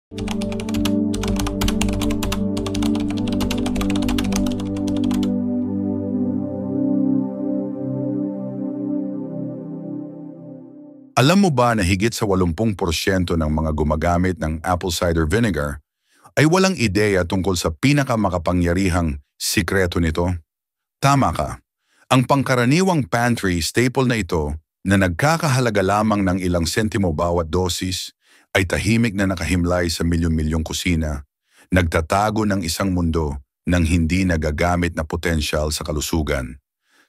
Alam mo ba na higit sa 80% ng mga gumagamit ng apple cider vinegar ay walang ideya tungkol sa pinakamakapangyarihang sikreto nito? Tama ka. Ang pangkaraniwang pantry staple na ito na nagkakahalaga lamang ng ilang sentimo bawat dosis ay tahimik na nakahimlay sa milyon-milyong kusina, nagtatago ng isang mundo ng hindi nagagamit na potensyal sa kalusugan.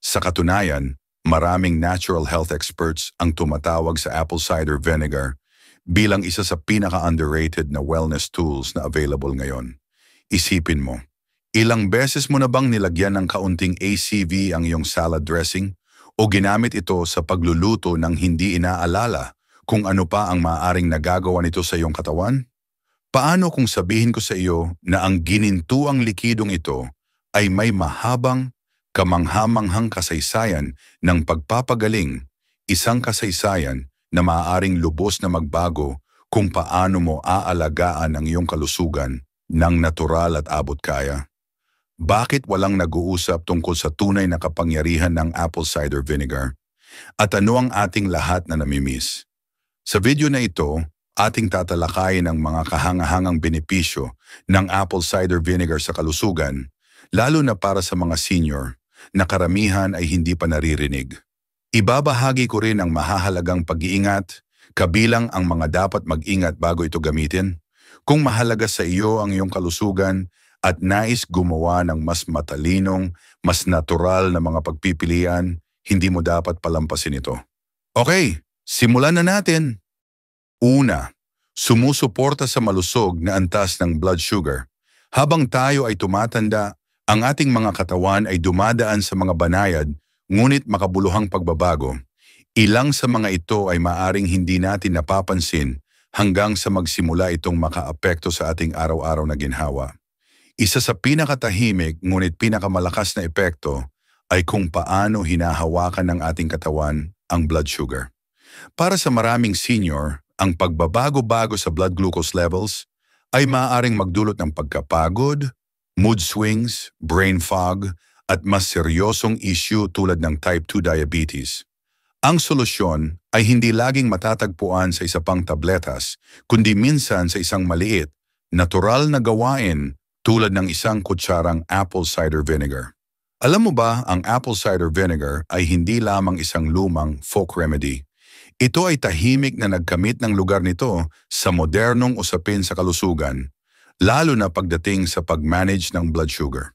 Sa katunayan, maraming natural health experts ang tumatawag sa apple cider vinegar bilang isa sa pinaka-underrated na wellness tools na available ngayon. Isipin mo, ilang beses mo na bang nilagyan ng kaunting ACV ang iyong salad dressing o ginamit ito sa pagluluto ng hindi inaalala kung ano pa ang maaaring nagagawa nito sa iyong katawan? Paano kung sabihin ko sa iyo na ang ginintuang likidong ito ay may mahabang, kamanghamanghang kasaysayan ng pagpapagaling, isang kasaysayan na maaaring lubos na magbago kung paano mo aalagaan ang iyong kalusugan ng natural at abot kaya? Bakit walang nag-uusap tungkol sa tunay na kapangyarihan ng apple cider vinegar? At ano ang ating lahat na namimiss? Sa video na ito, ating tatalakayin ang mga kahangahangang benepisyo ng apple cider vinegar sa kalusugan, lalo na para sa mga senior na karamihan ay hindi pa naririnig. Ibabahagi ko rin ang mahahalagang pag-iingat, kabilang ang mga dapat mag-ingat bago ito gamitin. Kung mahalaga sa iyo ang iyong kalusugan at nais gumawa ng mas matalinong, mas natural na mga pagpipilian, hindi mo dapat palampasin ito. Okay, simulan na natin. Una, sumusuporta sa malusog na antas ng blood sugar. Habang tayo ay tumatanda, ang ating mga katawan ay dumadaan sa mga banayad, ngunit makabuluhang pagbabago. Ilang sa mga ito ay maaring hindi natin napapansin hanggang sa magsimula itong makaapekto sa ating araw-araw na ginhawa. Isa sa pinakatahimik ngunit pinakamalakas na epekto ay kung paano hinahawakan ng ating katawan ang blood sugar. Para sa maraming senior, ang pagbabago-bago sa blood glucose levels ay maaaring magdulot ng pagkapagod, mood swings, brain fog, at mas seryosong issue tulad ng type 2 diabetes. Ang solusyon ay hindi laging matatagpuan sa isa pang tabletas, kundi minsan sa isang maliit, natural na gawain tulad ng isang kutsarang apple cider vinegar. Alam mo ba, ang apple cider vinegar ay hindi lamang isang lumang folk remedy. Ito ay tahimik na nagkamit ng lugar nito sa modernong usapin sa kalusugan, lalo na pagdating sa pag-manage ng blood sugar.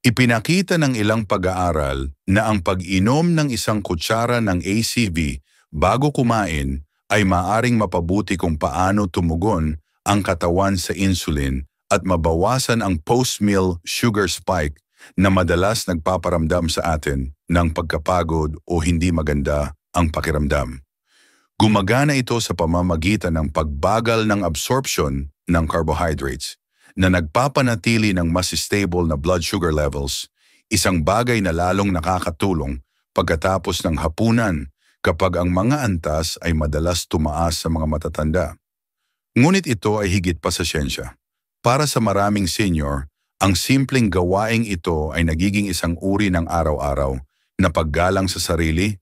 Ipinakita ng ilang pag-aaral na ang pag-inom ng isang kutsara ng ACV bago kumain ay maaring mapabuti kung paano tumugon ang katawan sa insulin at mabawasan ang post-meal sugar spike na madalas nagpaparamdam sa atin ng pagkapagod o hindi maganda ang pakiramdam. Gumagana ito sa pamamagitan ng pagbagal ng absorption ng carbohydrates na nagpapanatili ng mas stable na blood sugar levels, isang bagay na lalong nakakatulong pagkatapos ng hapunan kapag ang mga antas ay madalas tumaas sa mga matatanda. Ngunit ito ay higit pa sa siyensya. Para sa maraming senior, ang simpleng gawaing ito ay nagiging isang uri ng araw-araw na paggalang sa sarili,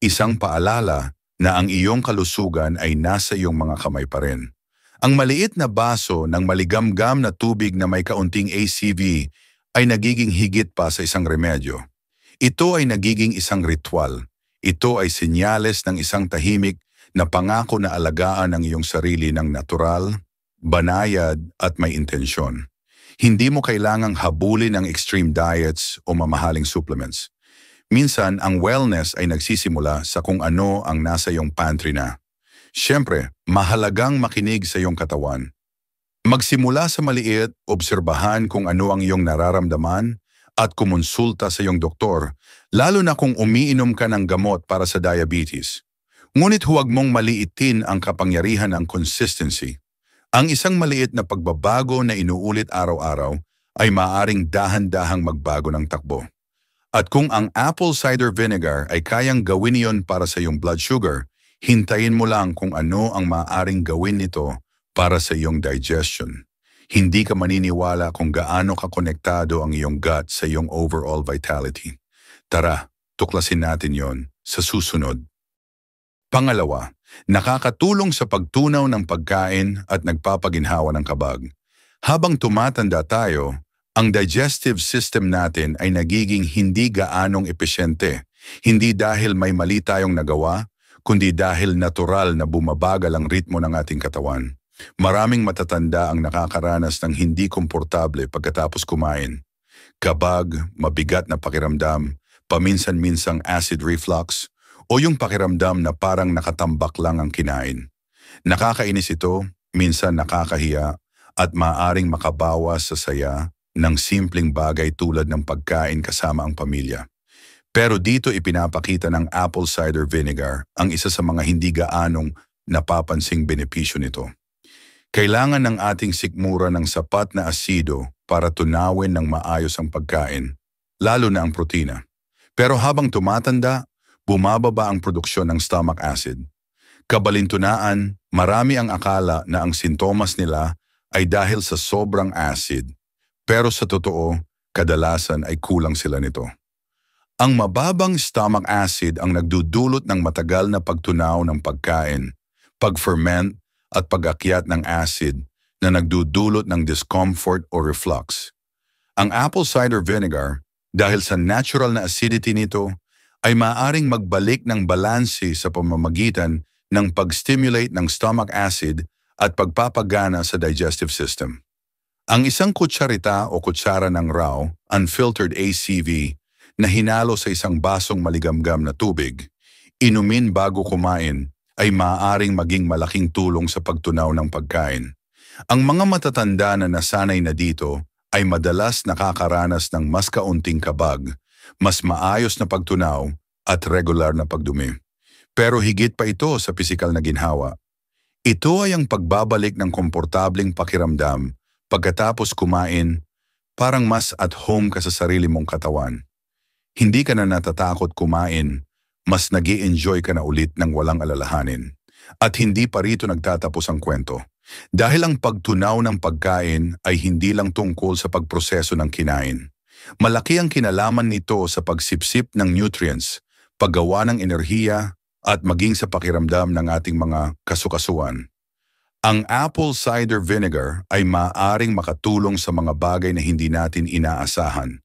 isang paalala na ang iyong kalusugan ay nasa iyong mga kamay pa rin. Ang maliit na baso ng maligamgam na tubig na may kaunting ACV ay nagiging higit pa sa isang remedyo. Ito ay nagiging isang ritual. Ito ay senyales ng isang tahimik na pangako na alagaan ang iyong sarili ng natural, banayad at may intensyon. Hindi mo kailangang habulin ang extreme diets o mamahaling supplements. Minsan, ang wellness ay nagsisimula sa kung ano ang nasa iyong pantry na. Siyempre, mahalagang makinig sa iyong katawan. Magsimula sa maliit, obserbahan kung ano ang iyong nararamdaman at kumonsulta sa iyong doktor, lalo na kung umiinom ka ng gamot para sa diabetes. Ngunit huwag mong maliitin ang kapangyarihan ng consistency. Ang isang maliit na pagbabago na inuulit araw-araw ay maaaring dahan-dahang magbago ng takbo. At kung ang apple cider vinegar ay kayang gawin iyon para sa iyong blood sugar, hintayin mo lang kung ano ang maaaring gawin nito para sa iyong digestion. Hindi ka maniniwala kung gaano kakonektado ang iyong gut sa iyong overall vitality. Tara, tuklasin natin yon sa susunod. Pangalawa, nakakatulong sa pagtunaw ng pagkain at nagpapaginhawa ng kabag. Habang tumatanda tayo, ang digestive system natin ay nagiging hindi gaanong epesyente. Hindi dahil may mali tayong nagawa, kundi dahil natural na bumabagal ang ritmo ng ating katawan. Maraming matatanda ang nakakaranas ng hindi komportable pagkatapos kumain. Kabag, mabigat na pakiramdam, paminsan-minsang acid reflux, o yung pakiramdam na parang nakatambak lang ang kinain. Nakakainis ito, minsan nakakahiya, at maaring makabawas sa saya ng simpleng bagay tulad ng pagkain kasama ang pamilya. Pero dito ipinapakita ng apple cider vinegar ang isa sa mga hindi gaanong napapansing benepisyo nito. Kailangan ng ating sikmura ng sapat na asido para tunawin ng maayos ang pagkain, lalo na ang protina. Pero habang tumatanda, bumababa ang produksyon ng stomach acid. Kabalintunaan, marami ang akala na ang sintomas nila ay dahil sa sobrang acid, pero sa totoo, kadalasan ay kulang sila nito. Ang mababang stomach acid ang nagdudulot ng matagal na pagtunaw ng pagkain, pag-ferment at pag-akyat ng acid na nagdudulot ng discomfort o reflux. Ang apple cider vinegar, dahil sa natural na acidity nito, ay maaaring magbalik ng balanse sa pamamagitan ng pag-stimulate ng stomach acid at pagpapagana sa digestive system. Ang isang kutsarita o kutsara ng raw, unfiltered ACV, na hinalo sa isang basong maligamgam na tubig, inumin bago kumain, ay maaaring maging malaking tulong sa pagtunaw ng pagkain. Ang mga matatanda na nasanay na dito ay madalas nakakaranas ng mas kaunting kabag, mas maayos na pagtunaw at regular na pagdumi. Pero higit pa ito sa pisikal na ginhawa. Ito ay ang pagbabalik ng komportableng pakiramdam pagkatapos kumain, parang mas at home ka sa sarili mong katawan. Hindi ka na natatakot kumain, mas nag-i-enjoy ka na ulit ng walang alalahanin. At hindi pa rito nagtatapos ang kwento. Dahil ang pagtunaw ng pagkain ay hindi lang tungkol sa pagproseso ng kinain. Malaki ang kinalaman nito sa pagsipsip ng nutrients, paggawa ng enerhiya, at maging sa pakiramdam ng ating mga kasukasuan. Ang apple cider vinegar ay maaaring makatulong sa mga bagay na hindi natin inaasahan,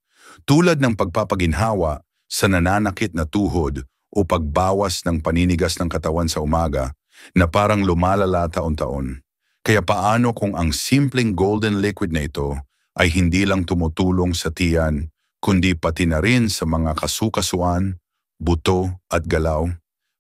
tulad ng pagpapaginhawa sa nananakit na tuhod o pagbawas ng paninigas ng katawan sa umaga na parang lumalala taon-taon. Kaya paano kung ang simpleng golden liquid na ito ay hindi lang tumutulong sa tiyan, kundi pati na rin sa mga kasukasuan, buto at galaw?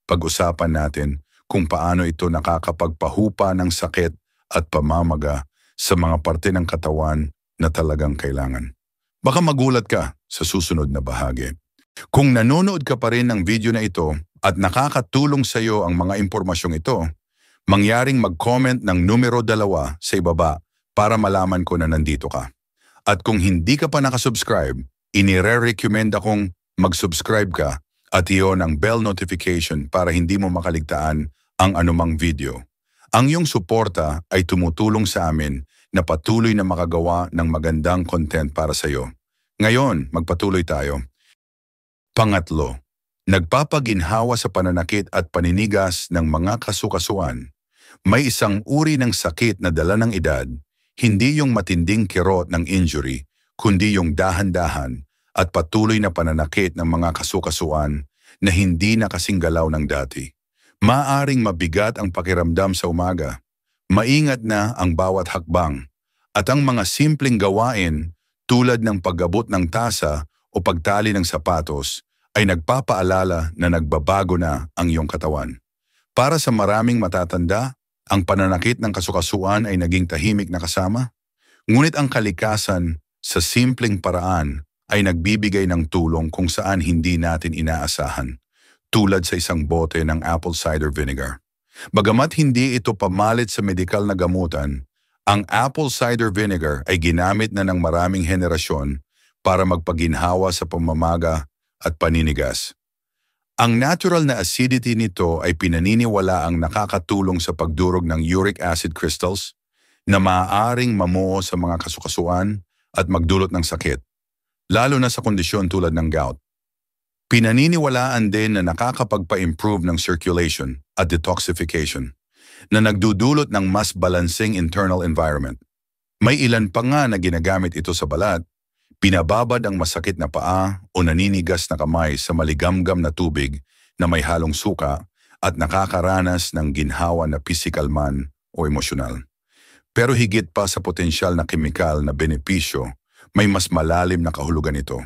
Pag-usapan natin kung paano ito nakakapagpahupa ng sakit at pamamaga sa mga parte ng katawan na talagang kailangan. Baka magulat ka sa susunod na bahagi. Kung nanonood ka pa rin ng video na ito at nakakatulong sa iyo ang mga impormasyong ito, mangyaring mag-comment ng numero 2 sa ibaba para malaman ko na nandito ka. At kung hindi ka pa nakasubscribe, inire-recommend akong mag-subscribe ka at iyon ang bell notification para hindi mo makaligtaan ang anumang video. Ang iyong suporta ay tumutulong sa amin na patuloy na makagawa ng magandang content para sa iyo. Ngayon, magpatuloy tayo. Pangatlo, nagpapaginhawa sa pananakit at paninigas ng mga kasukasuan. May isang uri ng sakit na dala ng edad, hindi yung matinding kirot ng injury, kundi yung dahan-dahan at patuloy na pananakit ng mga kasukasuan na hindi na kasing galaw ng dati. Maaring mabigat ang pakiramdam sa umaga, maingat na ang bawat hakbang, at ang mga simpleng gawain tulad ng pag-abot ng tasa o pagtali ng sapatos ay nagpapaalala na nagbabago na ang iyong katawan. Para sa maraming matatanda, ang pananakit ng kasukasuan ay naging tahimik na kasama. Ngunit ang kalikasan sa simpleng paraan ay nagbibigay ng tulong kung saan hindi natin inaasahan, tulad sa isang bote ng apple cider vinegar. Bagamat hindi ito pamalit sa medikal na gamutan, ang apple cider vinegar ay ginamit na ng maraming henerasyon para magpaginhawa sa pamamaga at paninigas. Ang natural na acidity nito ay pinaniniwala ang nakakatulong sa pagdurog ng uric acid crystals, na maaaring mamuo sa mga kasukasuan at magdulot ng sakit, lalo na sa kondisyon tulad ng gout. Pinaniniwalaan din na nakakapagpa-improve ng circulation at detoxification, na nagdudulot ng mas balancing internal environment. May ilan pa nga na ginagamit ito sa balat, pinababad ang masakit na paa o naninigas na kamay sa maligamgam na tubig na may halong suka at nakakaranas ng ginhawa na physical man o emosyonal. Pero higit pa sa potensyal na kemikal na benepisyo, may mas malalim na kahulugan ito.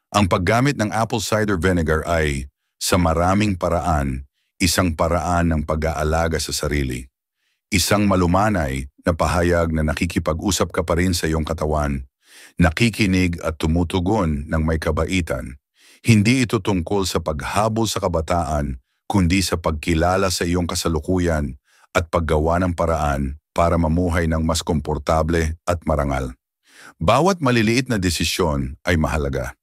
Ang paggamit ng apple cider vinegar ay, sa maraming paraan, isang paraan ng pag-aalaga sa sarili. Isang malumanay na pahayag na nakikipag-usap ka pa rin sa iyong katawan, nakikinig at tumutugon ng may kabaitan. Hindi ito tungkol sa paghabol sa kabataan, kundi sa pagkilala sa iyong kasalukuyan at paggawa ng paraan para mamuhay ng mas komportable at marangal. Bawat maliliit na desisyon ay mahalaga.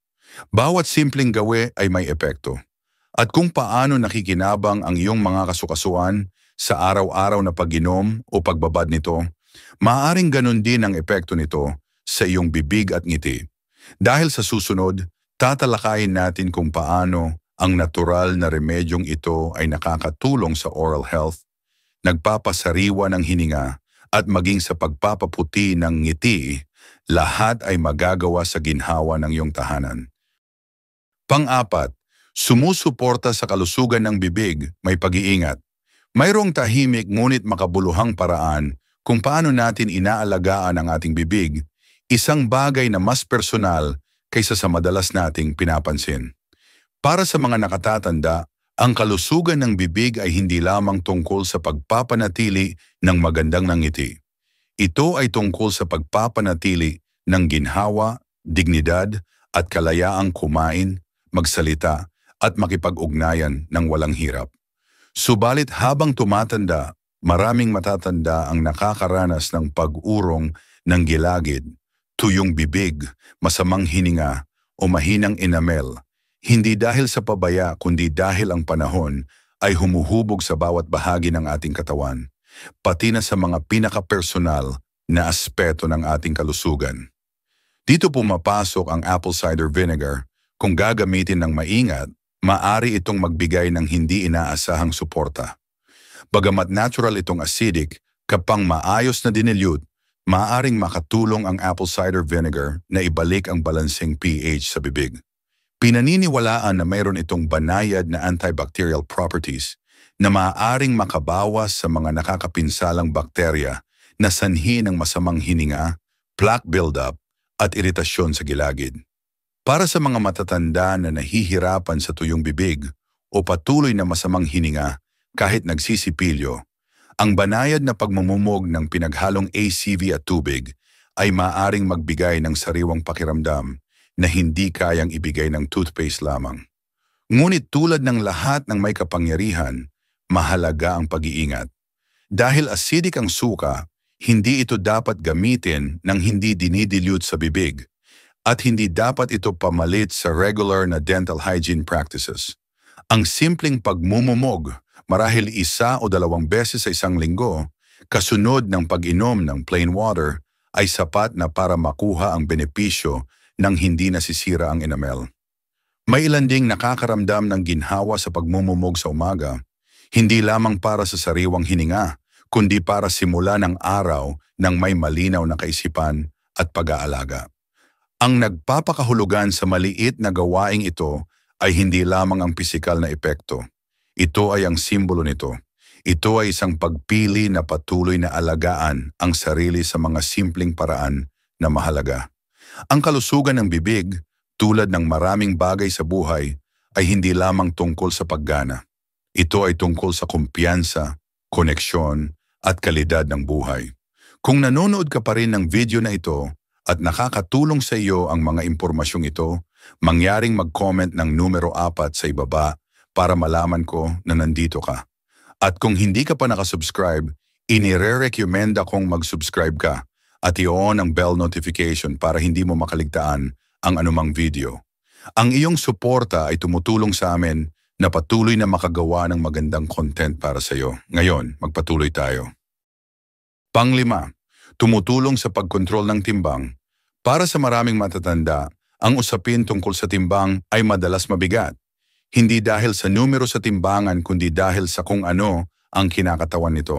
Bawat simpleng gawe ay may epekto. At kung paano nakikinabang ang iyong mga kasukasuan sa araw-araw na pag-inom o pagbabad nito, maaaring ganun din ang epekto nito sa iyong bibig at ngiti. Dahil sa susunod, tatalakayin natin kung paano ang natural na remedyong ito ay nakakatulong sa oral health, nagpapasariwa ng hininga at maging sa pagpapaputi ng ngiti, lahat ay magagawa sa ginhawa ng iyong tahanan. Pang-apat, sumusuporta sa kalusugan ng bibig, may pag-iingat. Mayroong tahimik ngunit makabuluhang paraan kung paano natin inaalagaan ang ating bibig, isang bagay na mas personal kaysa sa madalas nating pinapansin. Para sa mga nakatatanda, ang kalusugan ng bibig ay hindi lamang tungkol sa pagpapanatili ng magandang ngiti. Ito ay tungkol sa pagpapanatili ng ginhawa, dignidad at kalayaang kumain, magsalita at makipag-ugnayan ng walang hirap. Subalit habang tumatanda, maraming matatanda ang nakakaranas ng pag-urong ng gilagid, tuyong bibig, masamang hininga o mahinang enamel, hindi dahil sa pabaya kundi dahil ang panahon ay humuhubog sa bawat bahagi ng ating katawan, pati na sa mga pinaka-personal na aspeto ng ating kalusugan. Dito pumapasok ang apple cider vinegar. Kung gagamitin ng maingat, maaari itong magbigay ng hindi inaasahang suporta. Bagamat natural itong acidic, kapag maayos na dinilute, maaaring makatulong ang apple cider vinegar na ibalik ang balancing pH sa bibig. Pinaniniwalaan na mayroon itong banayad na antibacterial properties na maaaring makabawas sa mga nakakapinsalang bakterya na sanhi ng masamang hininga, plaque buildup at iritasyon sa gilagid. Para sa mga matatanda na nahihirapan sa tuyong bibig o patuloy na masamang hininga kahit nagsisipilyo, ang banayad na pagmumumog ng pinaghalong ACV at tubig ay maaaring magbigay ng sariwang pakiramdam na hindi kayang ibigay ng toothpaste lamang. Ngunit tulad ng lahat ng may kapangyarihan, mahalaga ang pag-iingat. Dahil acidic ang suka, hindi ito dapat gamitin ng hindi dinidilute sa bibig, at hindi dapat ito pamalit sa regular na dental hygiene practices. Ang simpleng pagmumumog, marahil 1 o 2 beses sa isang linggo, kasunod ng pag-inom ng plain water, ay sapat na para makuha ang benepisyo ng hindi nasisira ang enamel. May ilan ding nakakaramdam ng ginhawa sa pagmumumog sa umaga, hindi lamang para sa sariwang hininga, kundi para simula ng araw ng may malinaw na kaisipan at pag-aalaga. Ang nagpapakahulugan sa maliit na gawaing ito ay hindi lamang ang pisikal na epekto. Ito ay ang simbolo nito. Ito ay isang pagpili na patuloy na alagaan ang sarili sa mga simpleng paraan na mahalaga. Ang kalusugan ng bibig, tulad ng maraming bagay sa buhay, ay hindi lamang tungkol sa paggana. Ito ay tungkol sa kumpiyansa, koneksyon, at kalidad ng buhay. Kung nanonood ka pa rin ng video na ito at nakakatulong sa iyo ang mga impormasyong ito, mangyaring mag-comment ng numero 4 sa ibaba para malaman ko na nandito ka. At kung hindi ka pa nakasubscribe, inire-recommend akong mag-subscribe ka at i-on ang bell notification para hindi mo makaligtaan ang anumang video. Ang iyong suporta ay tumutulong sa amin na patuloy na makagawa ng magandang content para sa iyo. Ngayon, magpatuloy tayo. Pang-5, tumutulong sa pagkontrol ng timbang. Para sa maraming matatanda, ang usapin tungkol sa timbang ay madalas mabigat. Hindi dahil sa numero sa timbangan kundi dahil sa kung ano ang kinakatawan nito.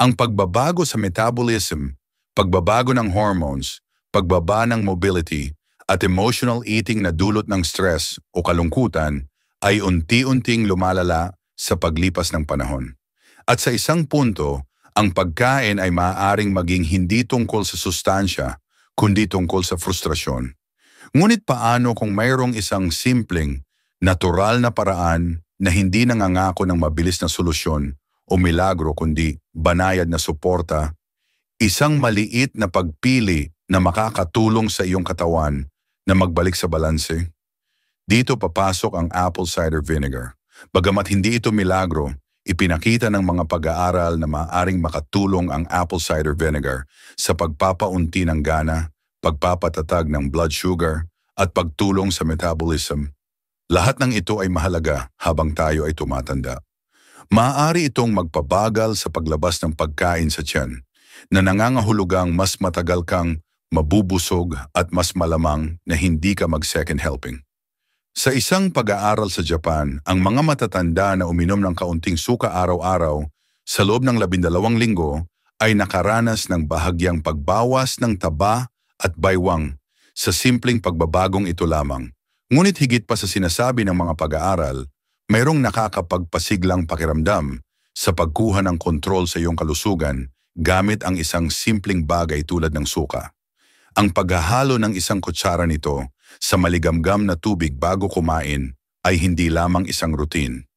Ang pagbabago sa metabolism, pagbabago ng hormones, pagbaba ng mobility, at emotional eating na dulot ng stress o kalungkutan ay unti-unting lumalala sa paglipas ng panahon. At sa isang punto, ang pagkain ay maaaring maging hindi tungkol sa sustansya, kundi tungkol sa frustrasyon. Ngunit paano kung mayroong isang simpleng, natural na paraan na hindi nangangako ng mabilis na solusyon o milagro kundi banayad na suporta, isang maliit na pagpili na makakatulong sa iyong katawan na magbalik sa balanse? Dito papasok ang apple cider vinegar. Bagamat hindi ito milagro, ipinakita ng mga pag-aaral na maaaring makatulong ang apple cider vinegar sa pagpapaunti ng gana, pagpapatatag ng blood sugar, at pagtulong sa metabolism. Lahat ng ito ay mahalaga habang tayo ay tumatanda. Maaari itong magpabagal sa paglabas ng pagkain sa tiyan, na nangangahulugang mas matagal kang mabubusog at mas malamang na hindi ka mag-second helping. Sa isang pag-aaral sa Japan, ang mga matatanda na uminom ng kaunting suka araw-araw sa loob ng 12 linggo ay nakaranas ng bahagyang pagbawas ng taba at baywang sa simpleng pagbabagong ito lamang. Ngunit higit pa sa sinasabi ng mga pag-aaral, mayroong nakakapagpasiglang pakiramdam sa pagkuha ng kontrol sa iyong kalusugan gamit ang isang simpleng bagay tulad ng suka. Ang paghahalo ng isang kutsara nito sa maligamgam na tubig bago kumain ay hindi lamang isang routine.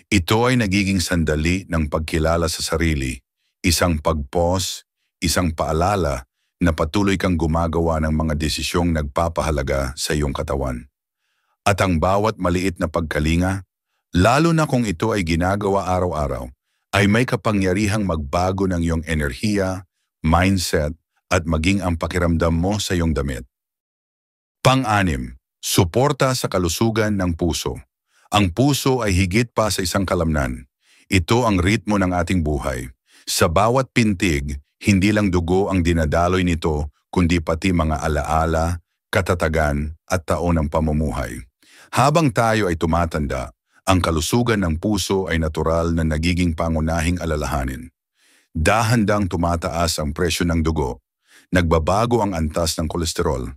Ito ay nagiging sandali ng pagkilala sa sarili, isang pag-pause, isang paalala na patuloy kang gumagawa ng mga desisyong nagpapahalaga sa iyong katawan. At ang bawat maliit na pagkalinga, lalo na kung ito ay ginagawa araw-araw, ay may kapangyarihang magbago ng iyong enerhiya, mindset, at maging ang pakiramdam mo sa iyong damit. Pang-anim, suporta sa kalusugan ng puso. Ang puso ay higit pa sa isang kalamnan. Ito ang ritmo ng ating buhay. Sa bawat pintig, hindi lang dugo ang dinadaloy nito, kundi pati mga alaala, katatagan, at taon ng pamumuhay. Habang tayo ay tumatanda, ang kalusugan ng puso ay natural na nagiging pangunahing alalahanin. Dahan-dang tumataas ang presyo ng dugo, nagbabago ang antas ng kolesterol,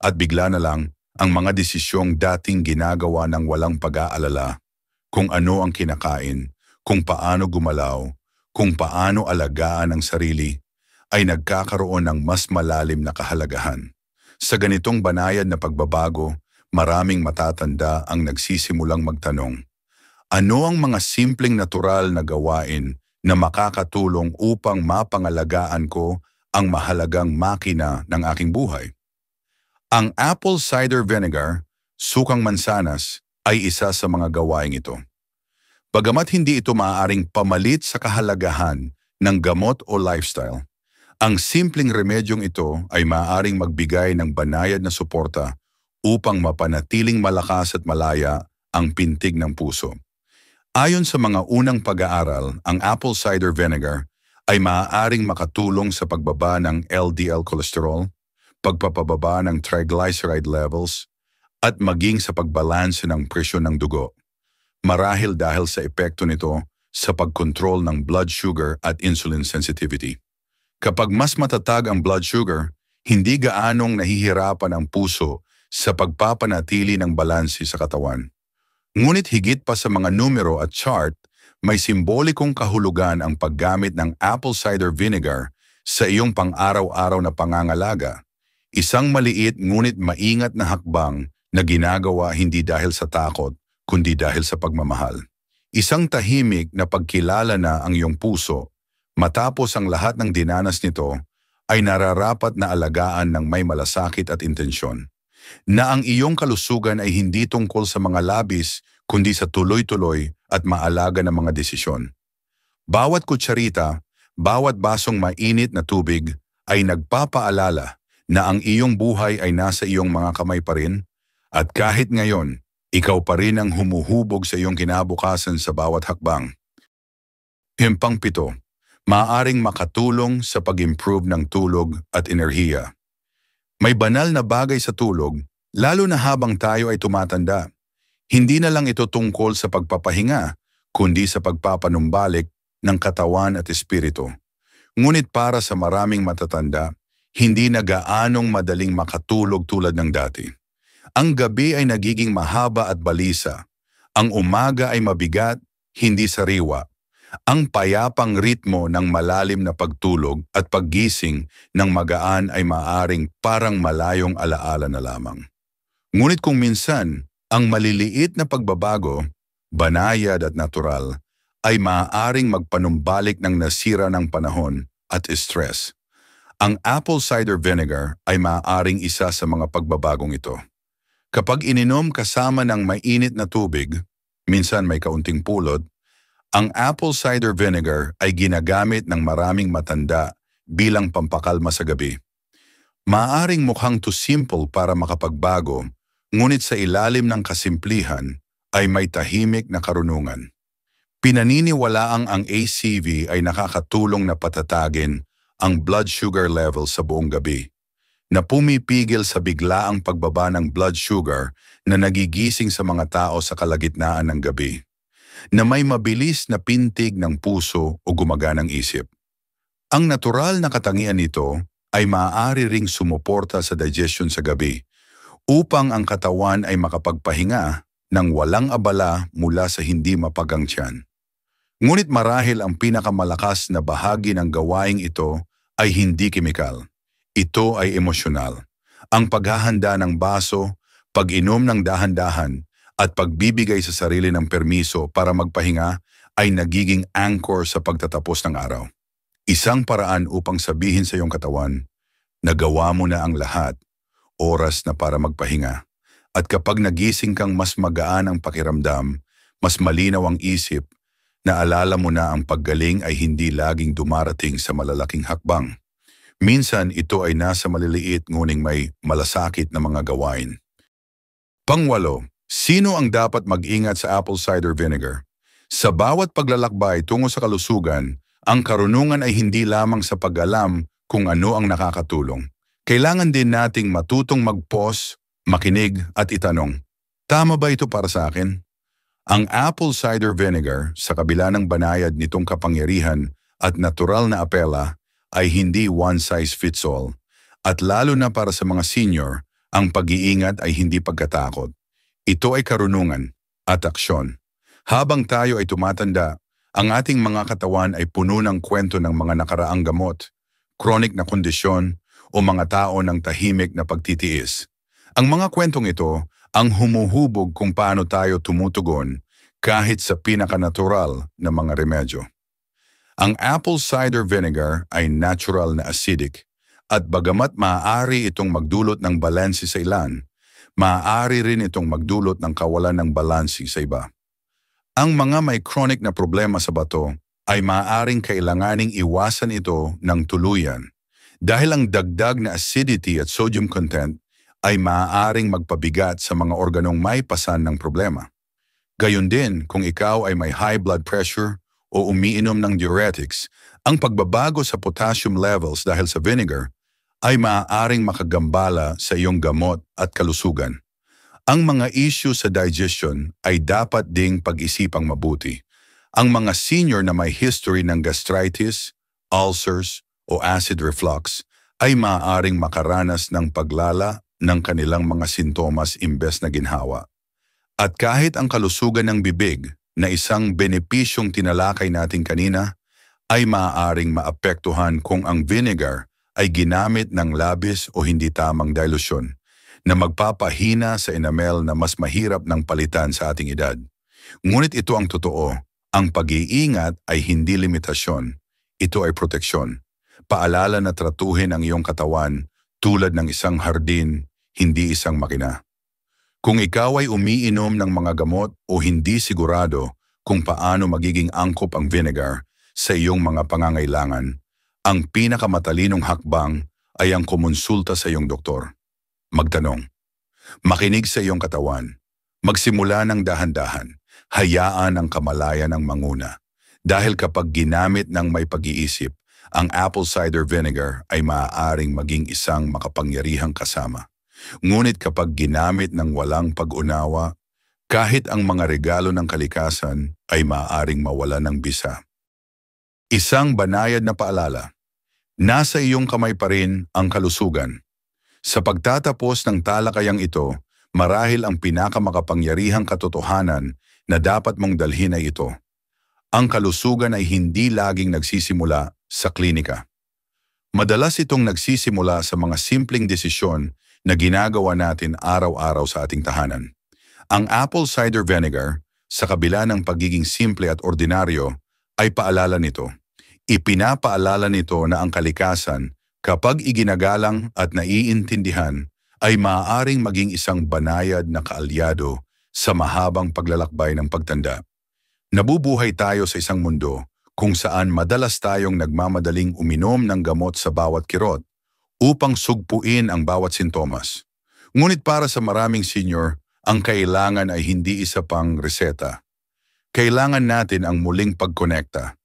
at bigla na lang ang mga desisyong dating ginagawa ng walang pag-aalala, kung ano ang kinakain, kung paano gumalaw, kung paano alagaan ang sarili, ay nagkakaroon ng mas malalim na kahalagahan. Sa ganitong banayad na pagbabago, maraming matatanda ang nagsisimulang magtanong, ano ang mga simpleng natural na gawain na makakatulong upang mapangalagaan ko ang mahalagang makina ng aking buhay? Ang apple cider vinegar, sukang mansanas, ay isa sa mga gawain ito. Bagamat hindi ito maaaring pamalit sa kahalagahan ng gamot o lifestyle, ang simpleng remedyong ito ay maaaring magbigay ng banayad na suporta upang mapanatiling malakas at malaya ang pintig ng puso. Ayon sa mga unang pag-aaral, ang apple cider vinegar ay maaaring makatulong sa pagbaba ng LDL cholesterol, pagpapababa ng triglyceride levels, at maging sa pagbalanse ng presyon ng dugo. Marahil dahil sa epekto nito sa pagkontrol ng blood sugar at insulin sensitivity. Kapag mas matatag ang blood sugar, hindi gaanong nahihirapan ang puso sa pagpapanatili ng balanse sa katawan. Ngunit higit pa sa mga numero at chart, may simbolikong kahulugan ang paggamit ng apple cider vinegar sa iyong pang-araw-araw na pangangalaga. Isang maliit ngunit maingat na hakbang na ginagawa hindi dahil sa takot, kundi dahil sa pagmamahal. Isang tahimik na pagkilala na ang iyong puso, matapos ang lahat ng dinanas nito, ay nararapat na alagaan ng may malasakit at intensyon. Na ang iyong kalusugan ay hindi tungkol sa mga labis, kundi sa tuloy-tuloy at maalaga ng mga desisyon. Bawat kutsarita, bawat basong mainit na tubig ay nagpapaalala na ang iyong buhay ay nasa iyong mga kamay pa rin, at kahit ngayon, ikaw pa rin ang humuhubog sa iyong kinabukasan sa bawat hakbang. Himpang 7. Maaaring makatulong sa pag-improve ng tulog at enerhiya. May banal na bagay sa tulog, lalo na habang tayo ay tumatanda. Hindi na lang ito tungkol sa pagpapahinga, kundi sa pagpapanumbalik ng katawan at espiritu. Ngunit para sa maraming matatanda, hindi na gaanong madaling makatulog tulad ng dati. Ang gabi ay nagiging mahaba at balisa. Ang umaga ay mabigat, hindi sariwa. Ang payapang ritmo ng malalim na pagtulog at paggising ng magaan ay maaring parang malayong alaala na lamang. Ngunit kung minsan, ang maliliit na pagbabago, banayad at natural, ay maaaring magpanumbalik ng nasira ng panahon at stress. Ang apple cider vinegar ay maaaring isa sa mga pagbabagong ito. Kapag ininom kasama ng mainit na tubig, minsan may kaunting pulot, ang apple cider vinegar ay ginagamit ng maraming matanda bilang pampakalma sa gabi. Maaaring mukhang too simple para makapagbago, ngunit sa ilalim ng kasimplihan ay may tahimik na karunungan. Pinaniniwalaang ang ACV ay nakakatulong na patatagin ang blood sugar level sa buong gabi, na pumipigil sa biglaang pagbaba ng blood sugar na nagigising sa mga tao sa kalagitnaan ng gabi, na may mabilis na pintig ng puso o gumaganang isip. Ang natural na katangian nito ay maaari ring sumuporta sa digestion sa gabi upang ang katawan ay makapagpahinga ng walang abala mula sa hindi mapagang tiyan. Ngunit marahil ang pinakamalakas na bahagi ng gawaing ito ay hindi kemikal. Ito ay emosyonal. Ang paghahanda ng baso, pag-inom ng dahan-dahan, at pagbibigay sa sarili ng permiso para magpahinga ay nagiging anchor sa pagtatapos ng araw. Isang paraan upang sabihin sa iyong katawan, nagawa mo na ang lahat, oras na para magpahinga. At kapag nagising kang mas magaan ang pakiramdam, mas malinaw ang isip, naalala mo na ang paggaling ay hindi laging dumarating sa malalaking hakbang. Minsan ito ay nasa maliliit ngunit may malasakit na mga gawain. Pangwalo, sino ang dapat mag-ingat sa apple cider vinegar? Sa bawat paglalakbay tungo sa kalusugan, ang karunungan ay hindi lamang sa pag-alam kung ano ang nakakatulong. Kailangan din nating matutong mag-pause, makinig at itanong, tama ba ito para sa akin? Ang apple cider vinegar, sa kabila ng banayad nitong kapangyarihan at natural na apela, ay hindi one-size-fits-all. At lalo na para sa mga senior, ang pag-iingat ay hindi pagkatakot. Ito ay karunungan at aksyon. Habang tayo ay tumatanda, ang ating mga katawan ay puno ng kwento ng mga nakaraang gamot, chronic na kondisyon, o mga tao ng tahimik na pagtitiis. Ang mga kwentong ito ang humuhubog kung paano tayo tumutugon kahit sa pinakanatural na mga remedyo. Ang apple cider vinegar ay natural na acidic at bagamat maaari itong magdulot ng balanse sa ilan, maaari rin itong magdulot ng kawalan ng balanse sa iba. Ang mga may chronic na problema sa bato ay maaaring kailanganing iwasan ito ng tuluyan dahil ang dagdag na acidity at sodium content ay maaaring magpabigat sa mga organong may pasan ng problema. Gayon din kung ikaw ay may high blood pressure o umiinom ng diuretics, ang pagbabago sa potassium levels dahil sa vinegar ay maaaring makagambala sa iyong gamot at kalusugan. Ang mga issue sa digestion ay dapat ding pag-isipang mabuti. Ang mga senior na may history ng gastritis, ulcers o acid reflux ay maaaring makaranas ng paglala ng kanilang mga sintomas imbes na ginhawa. At kahit ang kalusugan ng bibig na isang benepisyong tinalakay natin kanina ay maaaring maapektuhan kung ang vinegar ay ginamit ng labis o hindi tamang dilusyon na magpapahina sa enamel na mas mahirap ng palitan sa ating edad. Ngunit ito ang totoo, ang pag-iingat ay hindi limitasyon, ito ay proteksyon. Paalala na tratuhin ang iyong katawan tulad ng isang hardin, hindi isang makina. Kung ikaw ay umiinom ng mga gamot o hindi sigurado kung paano magiging angkop ang vinegar sa iyong mga pangangailangan, ang pinakamatalinong hakbang ay ang kumonsulta sa iyong doktor. Magtanong, makinig sa iyong katawan, magsimula ng dahan-dahan, hayaan ang kamalayan ang manguna. Dahil kapag ginamit ng may pag-iisip, ang apple cider vinegar ay maaaring maging isang makapangyarihang kasama. Ngunit kapag ginamit ng walang pag-unawa, kahit ang mga regalo ng kalikasan ay maaaring mawala ng bisa. Isang banayad na paalala, nasa iyong kamay pa rin ang kalusugan. Sa pagtatapos ng talakayang ito, marahil ang pinakamakapangyarihang katotohanan na dapat mong dalhin ay ito. Ang kalusugan ay hindi laging nagsisimula sa klinika. Madalas itong nagsisimula sa mga simpleng desisyon na ginagawa natin araw-araw sa ating tahanan. Ang apple cider vinegar, sa kabila ng pagiging simple at ordinaryo, ay paalala nito. Ipinapaalala nito na ang kalikasan, kapag iginagalang at naiintindihan, ay maaaring maging isang banayad na kaalyado sa mahabang paglalakbay ng pagtanda. Nabubuhay tayo sa isang mundo kung saan madalas tayong nagmamadaling uminom ng gamot sa bawat kirot upang sugpuin ang bawat sintomas. Ngunit para sa maraming senior, ang kailangan ay hindi isa pang reseta. Kailangan natin ang muling pagkonekta.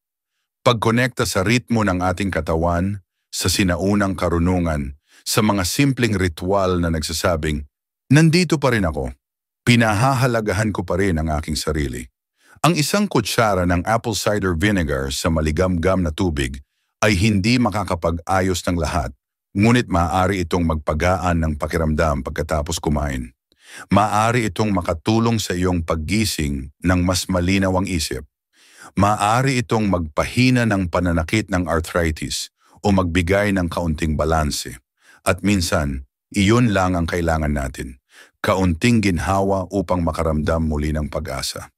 Pagkonekta sa ritmo ng ating katawan, sa sinaunang karunungan, sa mga simpleng ritual na nagsasabing, nandito pa rin ako, pinahahalagahan ko pa rin ang aking sarili. Ang isang kutsara ng apple cider vinegar sa maligamgam na tubig ay hindi makakapag-ayos ng lahat, ngunit maaari itong magpagaan ng pakiramdam pagkatapos kumain. Maaari itong makatulong sa iyong paggising ng mas malinaw ang isip. Maaari itong magpahina ng pananakit ng arthritis o magbigay ng kaunting balanse. At minsan, iyon lang ang kailangan natin, kaunting ginhawa upang makaramdam muli ng pag-asa.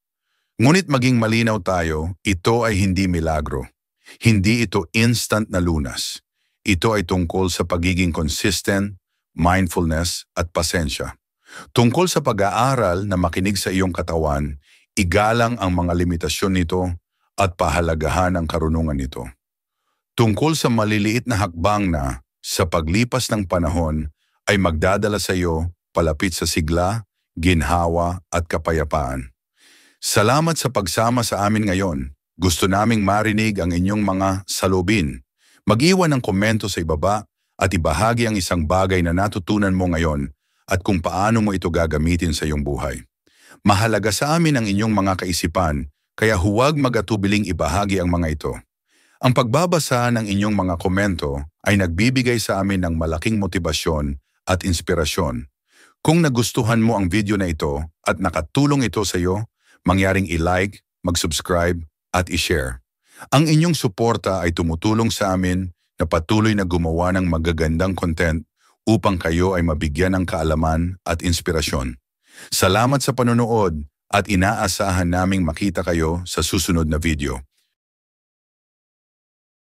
Ngunit maging malinaw tayo, ito ay hindi milagro. Hindi ito instant na lunas. Ito ay tungkol sa pagiging consistent, mindfulness at pasensya. Tungkol sa pag-aaral na makinig sa iyong katawan, igalang ang mga limitasyon nito at pahalagahan ang karunungan nito. Tungkol sa maliliit na hakbang na, sa paglipas ng panahon, ay magdadala sa iyo palapit sa sigla, ginhawa at kapayapaan. Salamat sa pagsama sa amin ngayon. Gusto naming marinig ang inyong mga salubin. Mag-iwan ng komento sa ibaba at ibahagi ang isang bagay na natutunan mo ngayon at kung paano mo ito gagamitin sa iyong buhay. Mahalaga sa amin ang inyong mga kaisipan, kaya huwag mag-atubiling ibahagi ang mga ito. Ang pagbabasa ng inyong mga komento ay nagbibigay sa amin ng malaking motibasyon at inspirasyon. Kung nagustuhan mo ang video na ito at nakatulong ito sa iyo, mangyaring i-like, mag-subscribe at i-share. Ang inyong suporta ay tumutulong sa amin na patuloy na gumawa ng magagandang content upang kayo ay mabigyan ng kaalaman at inspirasyon. Salamat sa panonood at inaasahan naming makita kayo sa susunod na video.